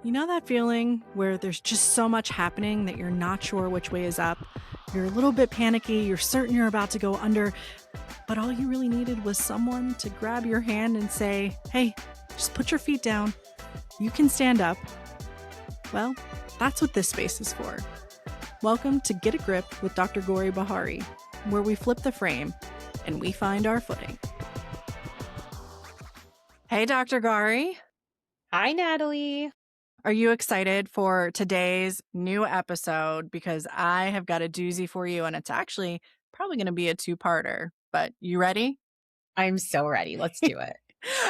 You know that feeling where there's just so much happening that you're not sure which way is up? You're a little bit panicky, you're certain you're about to go under, but all you really needed was someone to grab your hand and say, hey, just put your feet down. You can stand up. Well, that's what this space is for. Welcome to Get a Grip with Dr. Gauri Behari, where we flip the frame and we find our footing. Hey, Dr. Gauri. Hi, Natalie. Are you excited for today's new episode? Because I have got a doozy for you, and it's actually probably going to be a two-parter. But you ready? I'm so ready. Let's do it.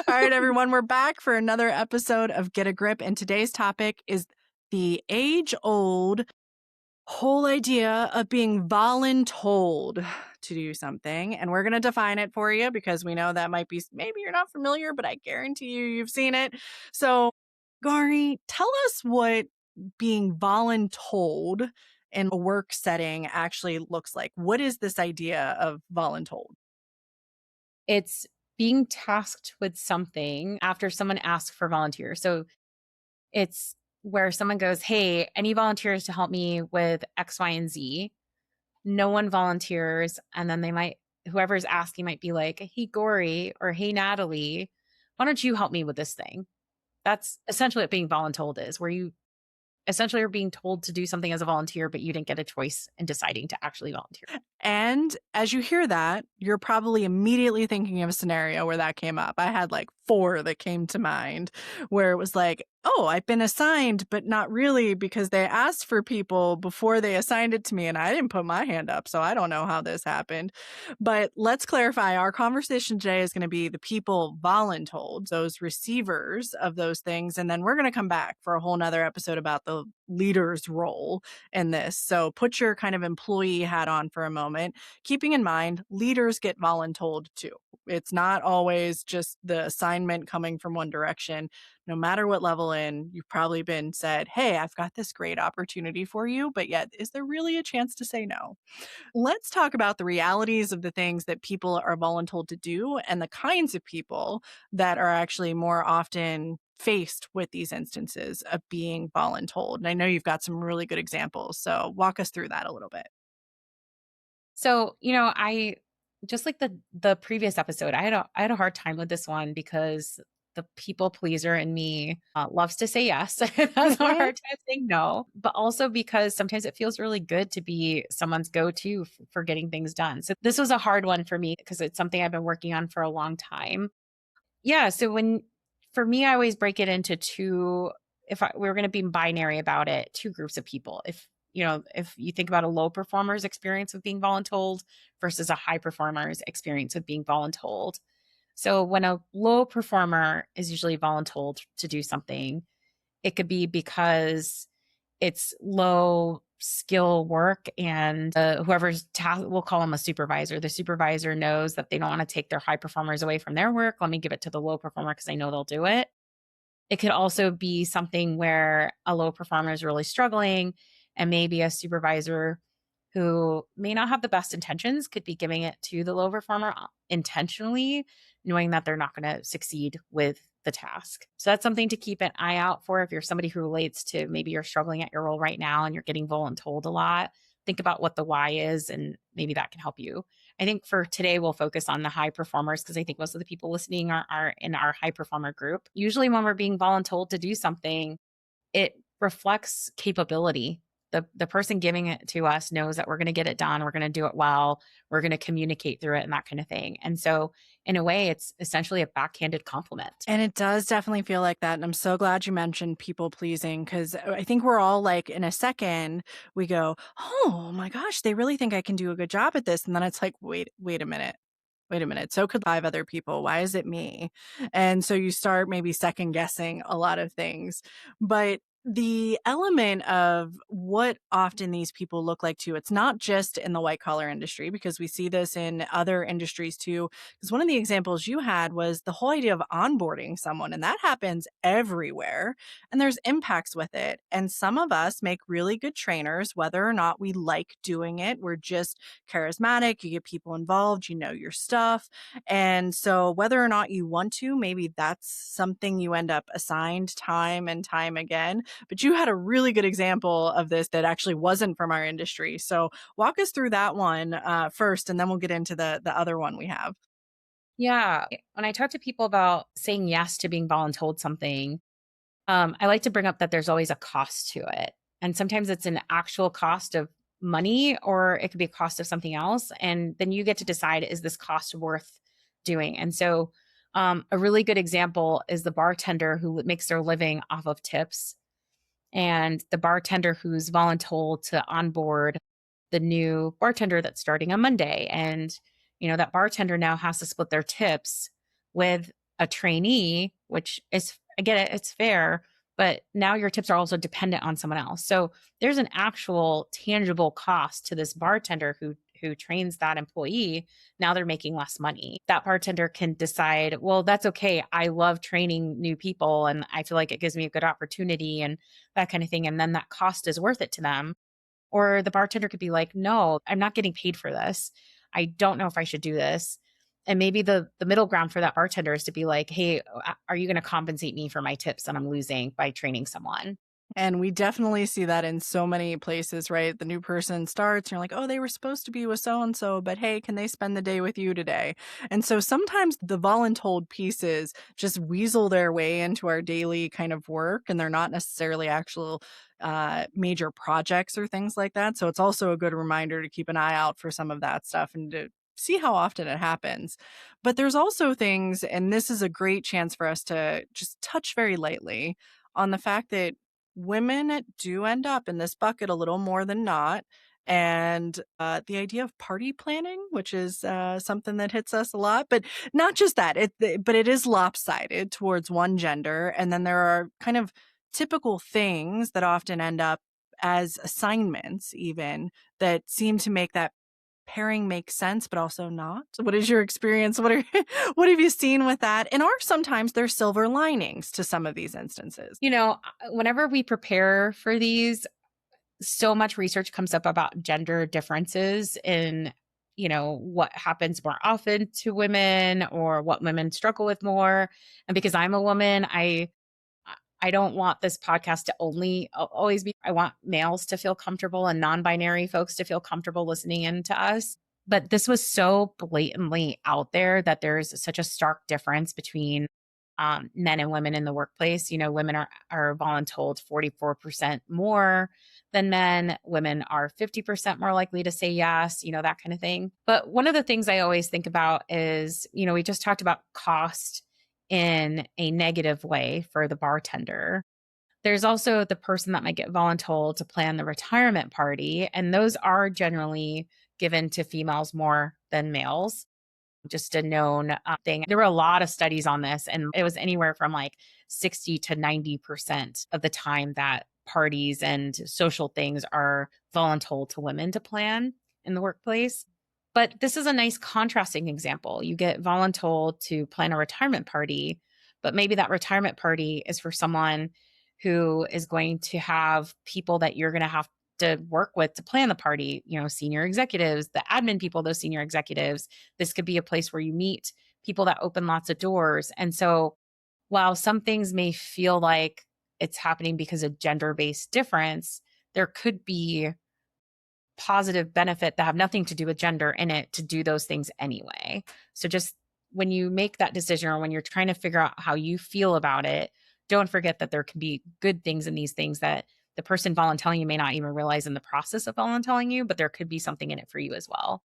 All right, everyone, we're back for another episode of Get a Grip, and today's topic is the age-old whole idea of being voluntold to do something. And we're going to define it for you because we know that might be, maybe you're not familiar, but I guarantee you've seen it. So Gauri, tell us what being voluntold in a work setting actually looks like. What is this idea of voluntold? It's being tasked with something after someone asks for volunteers. So it's where someone goes, hey, any volunteers to help me with X, Y, and Z? No one volunteers. And then whoever's asking might be like, hey, Gauri, or hey, Natalie, why don't you help me with this thing? That's essentially what being voluntold is, where you essentially are being told to do something as a volunteer, but you didn't get a choice in deciding to actually volunteer. And as you hear that, you're probably immediately thinking of a scenario where that came up. I had like 4 that came to mind where it was like, oh, I've been assigned, but not really because they asked for people before they assigned it to me and I didn't put my hand up. So I don't know how this happened. But let's clarify, our conversation today is going to be the people voluntold, those receivers of those things. And then we're going to come back for a whole nother episode about the leader's role in this. So put your kind of employee hat on for a moment, keeping in mind leaders get voluntold too. It's not always just the assignment coming from one direction. No matter what level in, you've probably been said, hey, I've got this great opportunity for you, but yet is there really a chance to say no? Let's talk about the realities of the things that people are voluntold to do and the kinds of people that are actually more often faced with these instances of being voluntold. And I know you've got some really good examples. So walk us through that a little bit. So, I just like the previous episode, I had a hard time with this one because the people pleaser in me loves to say yes and has a hard time saying no, but also because sometimes it feels really good to be someone's go-to for getting things done. So this was a hard one for me because it's something I've been working on for a long time. Yeah. So for me, I always break it into two, we were going to be binary about it, two groups of people. If you think about a low performer's experience with being voluntold versus a high performer's experience with being voluntold. So when a low performer is usually voluntold to do something, it could be because it's low skill work and whoever's we'll call them a supervisor. The supervisor knows that they don't want to take their high performers away from their work. Let me give it to the low performer because I know they'll do it. It could also be something where a low performer is really struggling and maybe a supervisor who may not have the best intentions could be giving it to the low performer intentionally, knowing that they're not going to succeed with the task. So that's something to keep an eye out for if you're somebody who relates to maybe you're struggling at your role right now and you're getting voluntold a lot. Think about what the why is and maybe that can help you. I think for today, we'll focus on the high performers because I think most of the people listening are in our high performer group. Usually when we're being voluntold to do something, it reflects capability. The person giving it to us knows that we're going to get it done. We're going to do it well. We're going to communicate through it and that kind of thing. And so in a way, it's essentially a backhanded compliment. And it does definitely feel like that. And I'm so glad you mentioned people pleasing because I think we're all like in a second, we go, oh my gosh, they really think I can do a good job at this. And then it's like, wait a minute. Wait a minute. So could 5 other people. Why is it me? And so you start maybe second guessing a lot of things. But The element of what often these people look like too, it's not just in the white collar industry because we see this in other industries too. Because one of the examples you had was the whole idea of onboarding someone, and that happens everywhere. And there's impacts with it. And some of us make really good trainers, whether or not we like doing it. We're just charismatic, you get people involved, you know your stuff. And so, whether or not you want to, maybe that's something you end up assigned time and time again. But you had a really good example of this that actually wasn't from our industry. So walk us through that one first, and then we'll get into the other one we have. Yeah. When I talk to people about saying yes to being voluntold something, I like to bring up that there's always a cost to it. And sometimes it's an actual cost of money or it could be a cost of something else. And then you get to decide, is this cost worth doing? And so, a really good example is the bartender who makes their living off of tips and the bartender who's voluntold to onboard the new bartender that's starting on Monday. And, that bartender now has to split their tips with a trainee, which is, I get it, it's fair, but now your tips are also dependent on someone else. So there's an actual tangible cost to this bartender who trains that employee. Now they're making less money. That bartender can decide, well, that's okay. I love training new people and I feel like it gives me a good opportunity and that kind of thing. And then that cost is worth it to them. Or the bartender could be like, "No, I'm not getting paid for this. I don't know if I should do this." And maybe the middle ground for that bartender is to be like, "Hey, are you gonna compensate me for my tips that I'm losing by training someone?" And we definitely see that in so many places, right? The new person starts, and you're like, oh, they were supposed to be with so and so, but hey, can they spend the day with you today? And so sometimes the voluntold pieces just weasel their way into our daily kind of work, and they're not necessarily actual major projects or things like that. So it's also a good reminder to keep an eye out for some of that stuff and to see how often it happens. But there's also things, and this is a great chance for us to just touch very lightly on the fact that women do end up in this bucket a little more than not. And the idea of party planning, which is something that hits us a lot, but not just that, but it is lopsided towards one gender. And then there are kind of typical things that often end up as assignments, even that seem to make that pairing make sense, but also not. What is your experience? What have you seen with that? And are sometimes there's silver linings to some of these instances? Whenever we prepare for these, so much research comes up about gender differences in, what happens more often to women or what women struggle with more. And because I'm a woman, I don't want this podcast to only always be, I want males to feel comfortable and non binary folks to feel comfortable listening in to us. But this was so blatantly out there that there's such a stark difference between men and women in the workplace. Women are voluntold 44% more than men. Women are 50% more likely to say yes, that kind of thing. But one of the things I always think about is, we just talked about cost in a negative way for the bartender. There's also the person that might get voluntold to plan the retirement party, and those are generally given to females more than males. Just a known thing. There were a lot of studies on this, and it was anywhere from like 60 to 90% of the time that parties and social things are voluntold to women to plan in the workplace. But this is a nice contrasting example. You get voluntold to plan a retirement party, but maybe that retirement party is for someone who is going to have people that you're going to have to work with to plan the party, senior executives, the admin people, those senior executives. This could be a place where you meet people that open lots of doors. And so while some things may feel like it's happening because of gender based difference, there could be positive benefit that have nothing to do with gender in it to do those things anyway. So just when you make that decision or when you're trying to figure out how you feel about it, don't forget that there can be good things in these things that the person volunteering you may not even realize in the process of volunteering you, but there could be something in it for you as well.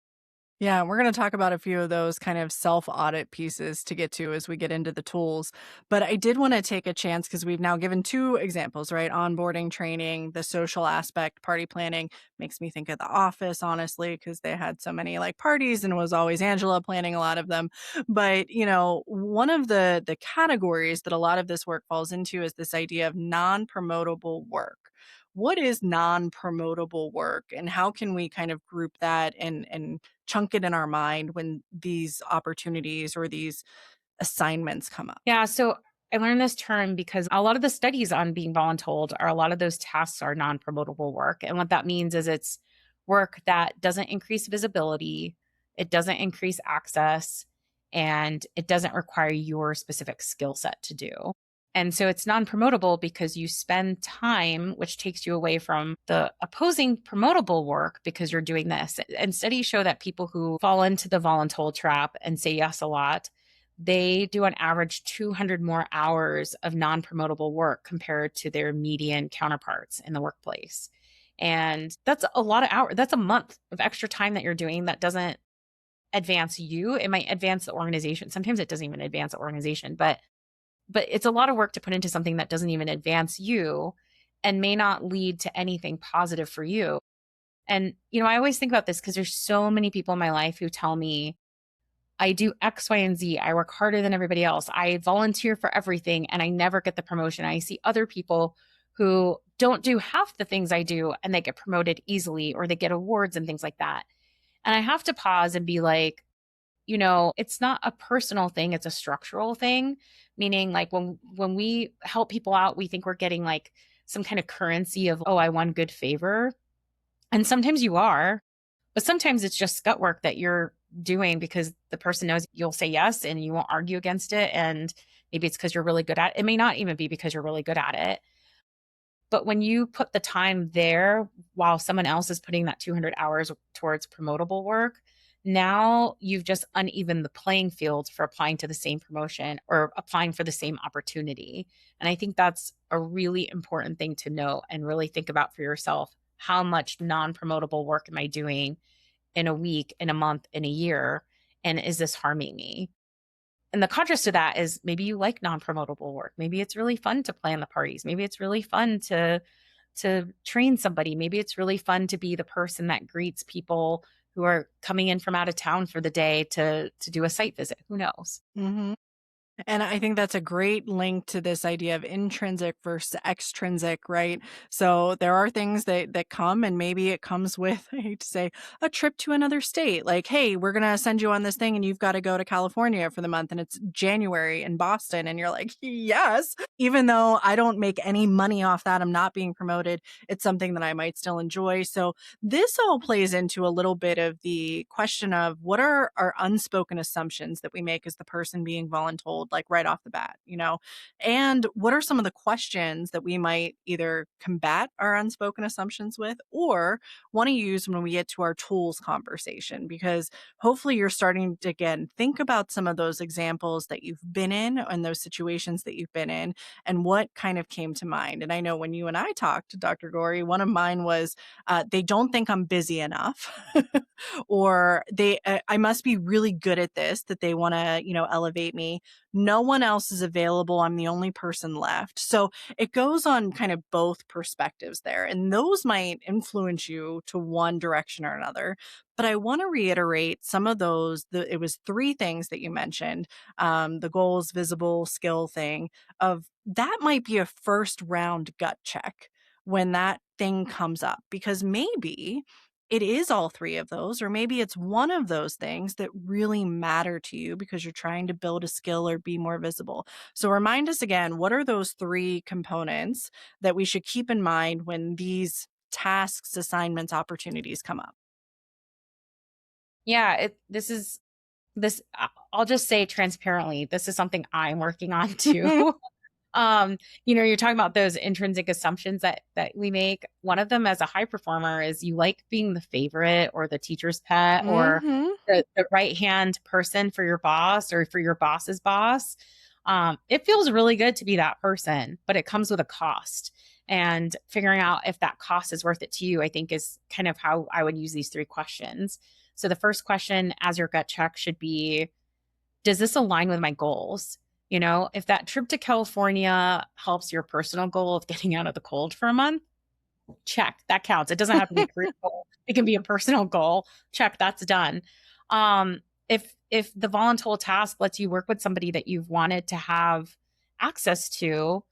Yeah, we're going to talk about a few of those kind of self audit pieces to get to as we get into the tools. But I did want to take a chance because we've now given two examples, right? Onboarding training, the social aspect, party planning makes me think of The Office, honestly, because they had so many like parties and it was always Angela planning a lot of them. But, one of the categories that a lot of this work falls into is this idea of non-promotable work. What is non-promotable work and how can we kind of group that and chunk it in our mind when these opportunities or these assignments come up? Yeah, so I learned this term because a lot of the studies on being voluntold are a lot of those tasks are non-promotable work. And what that means is it's work that doesn't increase visibility, it doesn't increase access, and it doesn't require your specific skill set to do. And so it's non-promotable because you spend time, which takes you away from the opposing promotable work because you're doing this. And studies show that people who fall into the voluntold trap and say yes a lot, they do on average 200 more hours of non promotable work compared to their median counterparts in the workplace. And that's a lot of hours. That's a month of extra time that you're doing that doesn't advance you. It might advance the organization. Sometimes it doesn't even advance the organization, but it's a lot of work to put into something that doesn't even advance you and may not lead to anything positive for you. And I always think about this because there's so many people in my life who tell me I do X, Y, and Z. I work harder than everybody else. I volunteer for everything and I never get the promotion. I see other people who don't do half the things I do and they get promoted easily or they get awards and things like that. And I have to pause and be like, it's not a personal thing, it's a structural thing, meaning like when we help people out, we think we're getting like some kind of currency of, oh, I won good favor. And sometimes you are, but sometimes it's just gut work that you're doing because the person knows you'll say yes and you won't argue against it. And maybe it's because you're really good at it. It may not even be because you're really good at it. But when you put the time there while someone else is putting that 200 hours towards promotable work, now you've just uneven the playing field for applying to the same promotion or applying for the same opportunity. And I think that's a really important thing to know and really think about for yourself. How much non promotable work am I doing in a week, in a month, in a year? And is this harming me? And the contrast to that is maybe you like non-promotable work. Maybe it's really fun to plan the parties. Maybe it's really fun to train somebody. Maybe it's really fun to be the person that greets people who are coming in from out of town for the day to do a site visit. Who knows? Mhm. And I think that's a great link to this idea of intrinsic versus extrinsic, right? So there are things that come and maybe it comes with, I hate to say, a trip to another state. Like, hey, we're gonna send you on this thing and you've got to go to California for the month and it's January in Boston. And you're like, yes. Even though I don't make any money off that, I'm not being promoted. It's something that I might still enjoy. So this all plays into a little bit of the question of what are our unspoken assumptions that we make as the person being voluntold, like right off the bat, and what are some of the questions that we might either combat our unspoken assumptions with or want to use when we get to our tools conversation? Because hopefully you're starting to, again, think about some of those examples that you've been in and those situations that you've been in and what kind of came to mind. And I know when you and I talked, Dr. Gori, one of mine was they don't think I'm busy enough or I must be really good at this that they want to, elevate me. No one else is available. I'm the only person left. So it goes on kind of both perspectives there. And those might influence you to one direction or another. But I want to reiterate some of those. It was three things that you mentioned, the goals, visible, skill thing of that might be a first round gut check when that thing comes up, because maybe it is all three of those, or maybe it's one of those things that really matter to you because you're trying to build a skill or be more visible. So remind us again, what are those three components that we should keep in mind when these tasks, assignments, opportunities come up? Yeah, this is this I'll just say transparently, this is something I'm working on too. You're talking about those intrinsic assumptions that we make. One of them as a high performer is you like being the favorite or the teacher's pet or Hmm. the right hand person for your boss or for your boss's boss. It feels really good to be that person, but it comes with a cost. And figuring out if that cost is worth it to you, I think is kind of how I would use these three questions. So the first question as your gut check should be, does this align with my goals? You know, if that trip to California helps your personal goal of getting out of the cold for a month, check, that counts. It doesn't have to be a career goal. It can be a personal goal. Check, that's done. If the voluntold task lets you work with somebody that you've wanted to have access to,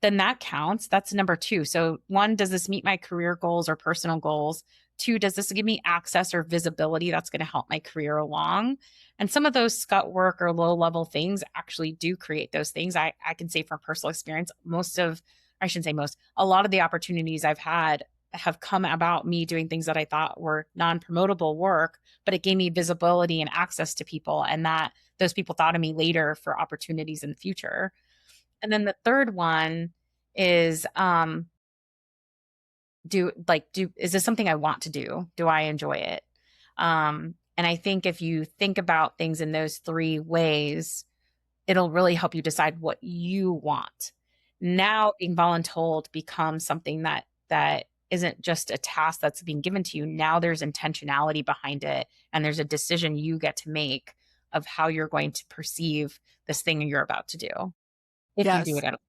then that counts. That's number two. So, one, does this meet my career goals or personal goals? Two, does this give me access or visibility that's going to help my career along? And some of those scut work or low level things actually do create those things. I can say from personal experience, I shouldn't say most, a lot of the opportunities I've had have come about me doing things that I thought were non promotable work, but it gave me visibility and access to people. And that those people thought of me later for opportunities in the future. And then the third one is do is this something I want to do? Do I enjoy it? And I think if you think about things in those three ways, it'll really help you decide what you want. Now being voluntold becomes something that isn't just a task that's being given to you. Now there's intentionality behind it, and there's a decision you get to make of how you're going to perceive this thing you're about to do. If you do it Yes. at all.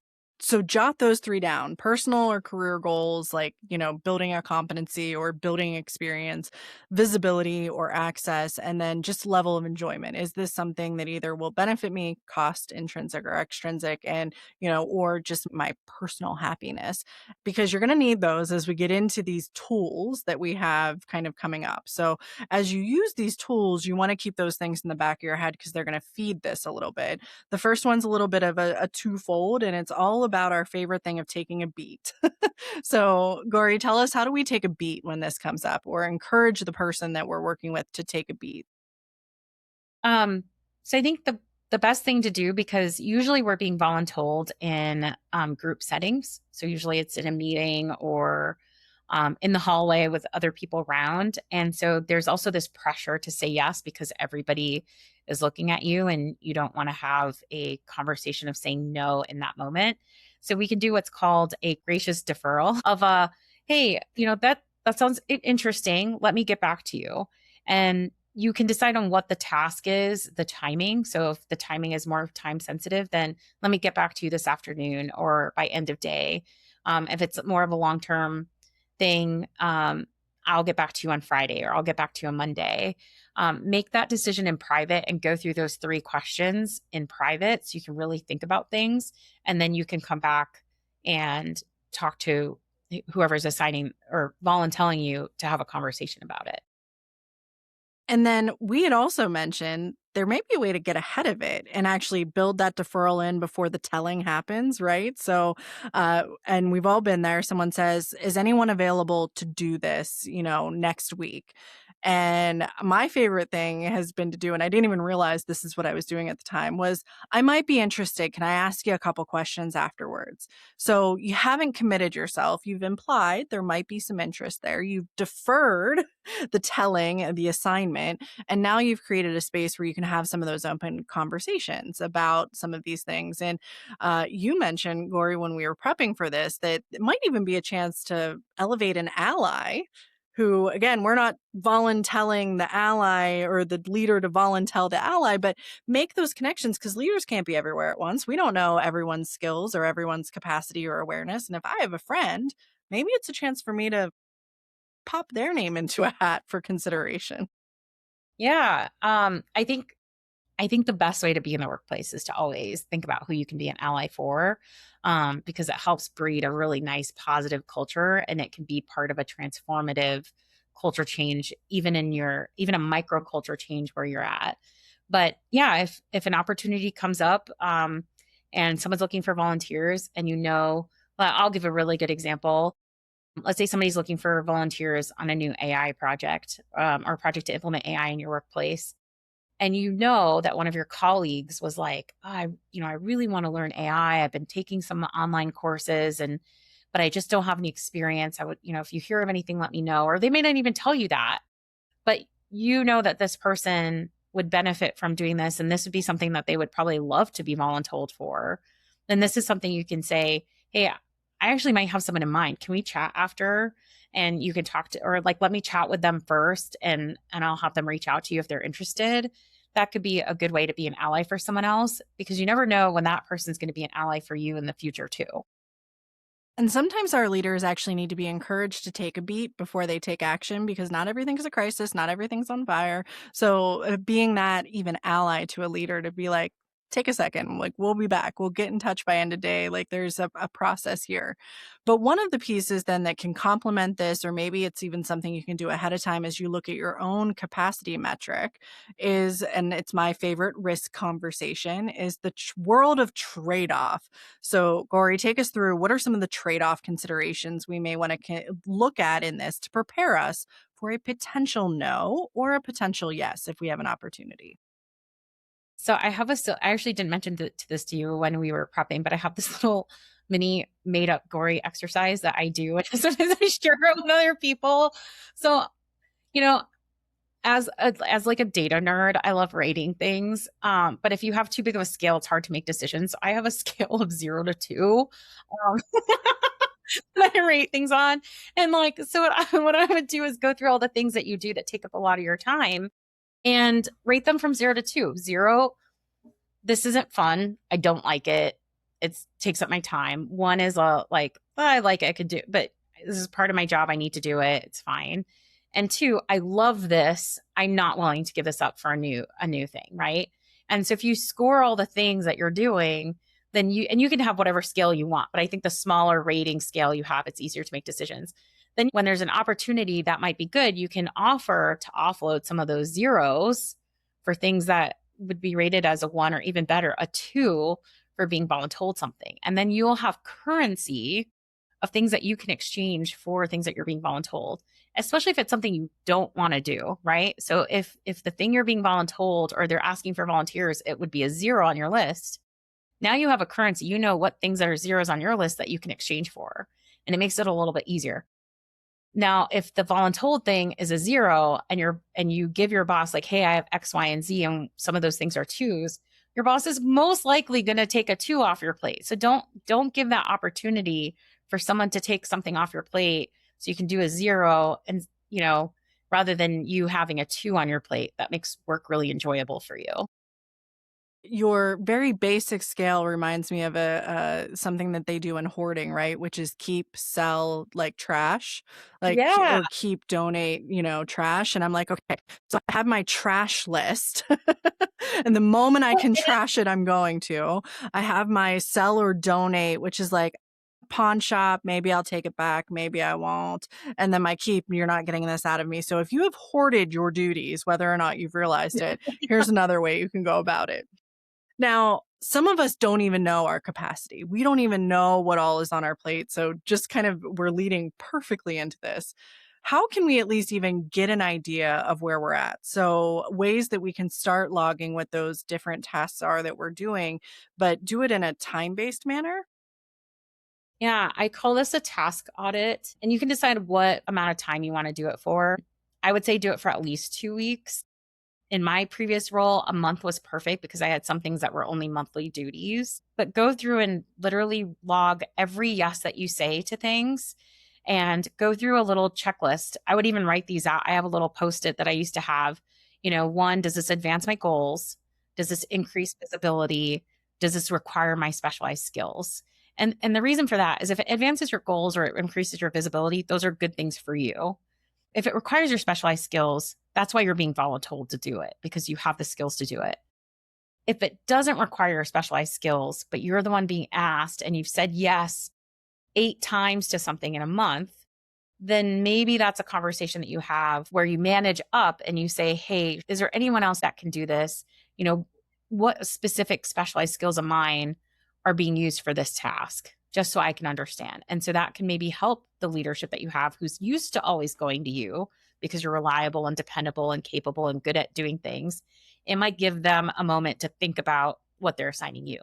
So jot those three down: personal or career goals, like, building a competency or building experience, visibility or access, and then just level of enjoyment. Is this something that either will benefit me, cost intrinsic or extrinsic, and, or just my personal happiness? Because you're going to need those as we get into these tools that we have kind of coming up. So as you use these tools, you want to keep those things in the back of your head because they're going to feed this a little bit. The first one's a little bit of a twofold, and it's all about our favorite thing of taking a beat. So, Gauri, tell us, how do we take a beat when this comes up, or encourage the person that we're working with to take a beat? Um, so I think the best thing to do, because usually we're being voluntold in group settings. So usually it's in a meeting or in the hallway with other people around. And so there's also this pressure to say yes because everybody is looking at you and you don't want to have a conversation of saying no in that moment. So we can do what's called a gracious deferral of hey, that sounds interesting. Let me get back to you. And you can decide on what the task is, the timing. So if the timing is more time sensitive, then let me get back to you this afternoon or by end of day. If it's more of a long term thing, I'll get back to you on Friday or I'll get back to you on Monday. Make that decision in private and go through those three questions in private so you can really think about things. And then you can come back and talk to whoever's assigning or volunteering you to have a conversation about it. And then we had also mentioned there may be a way to get ahead of it and actually build that deferral in before the telling happens, right? So, and we've all been there. Someone says, "Is anyone available to do this, next week?" And my favorite thing has been to do, and I didn't even realize this is what I was doing at the time, was, "I might be interested. Can I ask you a couple questions afterwards?" So you haven't committed yourself. You've implied there might be some interest there. You've deferred the telling of the assignment. And now you've created a space where you can have some of those open conversations about some of these things. And you mentioned, Gauri, when we were prepping for this, that it might even be a chance to elevate an ally who, again, we're not voluntelling the ally or the leader to voluntel the ally, but make those connections, because leaders can't be everywhere at once. We don't know everyone's skills or everyone's capacity or awareness. And if I have a friend, maybe it's a chance for me to pop their name into a hat for consideration. Yeah. I think the best way to be in the workplace is to always think about who you can be an ally for, because it helps breed a really nice positive culture, and it can be part of a transformative culture change, even a micro culture change where you're at. But yeah, if an opportunity comes up, and someone's looking for volunteers, and well, I'll give a really good example. Let's say somebody's looking for volunteers on a new AI project, or a project to implement AI in your workplace, and you know that one of your colleagues was like, "Oh, I really want to learn AI. I've been taking some online courses, but I just don't have any experience. I would, if you hear of anything, let me know." Or they may not even tell you that, but you know that this person would benefit from doing this, and this would be something that they would probably love to be voluntold for. Then this is something you can say, "Hey, I actually might have someone in mind. Can we chat after?" and you can talk to, or like, let me chat with them first, and I'll have them reach out to you if they're interested. That could be a good way to be an ally for someone else, because you never know when that person's going to be an ally for you in the future too. And sometimes our leaders actually need to be encouraged to take a beat before they take action because not everything's a crisis, not everything's on fire. So, being that even ally to a leader to be like, take a second, like, we'll be back, we'll get in touch by end of day. Like, there's a process here. But one of the pieces then that can complement this, or maybe it's even something you can do ahead of time as you look at your own capacity metric, is, and it's my favorite risk conversation, is the world of trade off. So, Gauri, take us through what are some of the trade off considerations we may want to look at in this to prepare us for a potential no or a potential yes if we have an opportunity. So I actually didn't mention this to you when we were prepping, but I have this little mini made up gory exercise that I do. And sometimes I share it with other people. So, you know, as like a data nerd, I love rating things. But if you have too big of a scale, it's hard to make decisions. So I have a scale of 0 to 2. Um, that I rate things on. And like, so what I would do is go through all the things that you do that take up a lot of your time and rate them from 0 to 2. 0, this isn't fun. I don't like it. It takes up my time. One is like, "Oh, I like it. I could do, but this is part of my job. I need to do it. It's fine." And 2, I love this. I'm not willing to give this up for a new thing, right? And so if you score all the things that you're doing, then you can have whatever scale you want. But I think the smaller rating scale you have, it's easier to make decisions. Then when there's an opportunity that might be good, you can offer to offload some of those zeros for things that would be rated as a 1, or even better, a 2, for being voluntold something. And then you'll have currency of things that you can exchange for things that you're being voluntold, especially if it's something you don't want to do, right? So if the thing you're being voluntold, or they're asking for volunteers, it would be a 0 on your list. Now you have a currency. You know what things that are zeros on your list that you can exchange for. And it makes it a little bit easier. Now, if the voluntold thing is a 0, and you give your boss like, hey, I have X, Y, and Z, and some of those things are 2s, your boss is most likely going to take a 2 off your plate. So don't give that opportunity for someone to take something off your plate so you can do a 0, and rather than you having a 2 on your plate. That makes work really enjoyable for you. Your very basic scale reminds me of a something that they do in hoarding, right? Which is keep, sell, like trash, like Yeah. or keep, donate, trash. And I'm like, okay, so I have my trash list, and the moment I can trash it, I'm going to. I have my sell or donate, which is like pawn shop. Maybe I'll take it back, maybe I won't. And then my keep, you're not getting this out of me. So if you have hoarded your duties, whether or not you've realized it, here's another way you can go about it. Now, some of us don't even know our capacity. We don't even know what all is on our plate. So, just kind of, we're leading perfectly into this. How can we at least even get an idea of where we're at? So, ways that we can start logging what those different tasks are that we're doing, but do it in a time based manner. Yeah, I call this a task audit, and you can decide what amount of time you want to do it for. I would say do it for at least 2 weeks. In my previous role, a month was perfect because I had some things that were only monthly duties. But go through and literally log every yes that you say to things, and go through a little checklist. I would even write these out. I have a little post it that I used to have. One, does this advance my goals? Does this increase visibility? Does this require my specialized skills? And the reason for that is, if it advances your goals or it increases your visibility, those are good things for you. If it requires your specialized skills, that's why you're being voluntold to do it, because you have the skills to do it. If it doesn't require your specialized skills, but you're the one being asked and you've said yes 8 times to something in a month, then maybe that's a conversation that you have where you manage up and you say, hey, is there anyone else that can do this? You know, what specific specialized skills of mine are being used for this task, just so I can understand. And so that can maybe help the leadership that you have, who's used to always going to you because you're reliable and dependable and capable and good at doing things. It might give them a moment to think about what they're assigning you.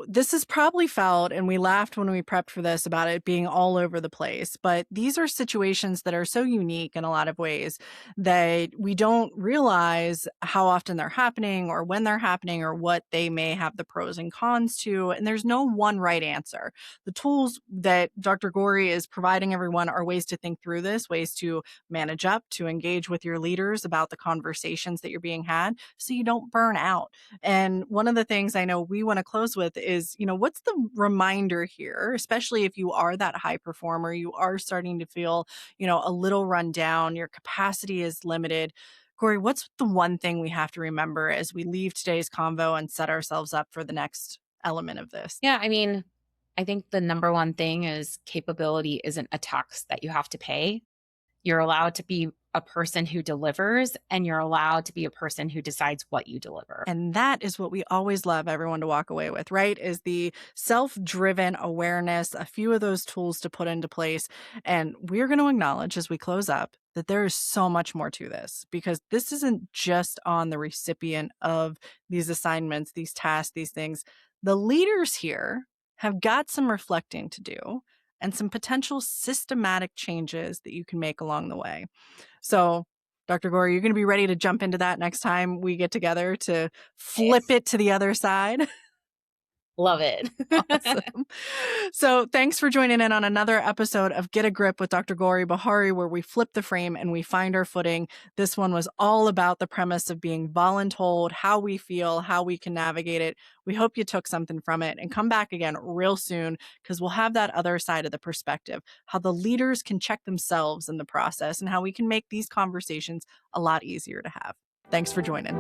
This is probably felt, and we laughed when we prepped for this about it being all over the place, but these are situations that are so unique in a lot of ways that we don't realize how often they're happening or when they're happening or what they may have the pros and cons to. And there's no one right answer. The tools that Dr. Gauri is providing everyone are ways to think through this, ways to manage up, to engage with your leaders about the conversations that you're being had so you don't burn out. And one of the things I know we want to close with is, what's the reminder here, especially if you are that high performer, you are starting to feel, a little run down, your capacity is limited. Corey, what's the one thing we have to remember as we leave today's convo and set ourselves up for the next element of this? Yeah, I mean, I think the number one thing is capability isn't a tax that you have to pay. You're allowed to be a person who delivers, and you're allowed to be a person who decides what you deliver. And that is what we always love everyone to walk away with, right? Is the self-driven awareness, a few of those tools to put into place. And we're going to acknowledge as we close up that there is so much more to this because this isn't just on the recipient of these assignments, these tasks, these things. The leaders here have got some reflecting to do and some potential systematic changes that you can make along the way. So, Dr. Gore, you're going to be ready to jump into that next time we get together to flip Yes. it to the other side? Love it. Awesome. So, thanks for joining in on another episode of Get a Grip with Dr. Gauri Behari, where we flip the frame and we find our footing. This one was all about the premise of being voluntold, how we feel, how we can navigate it. We hope you took something from it and come back again real soon because we'll have that other side of the perspective, how the leaders can check themselves in the process and how we can make these conversations a lot easier to have. Thanks for joining.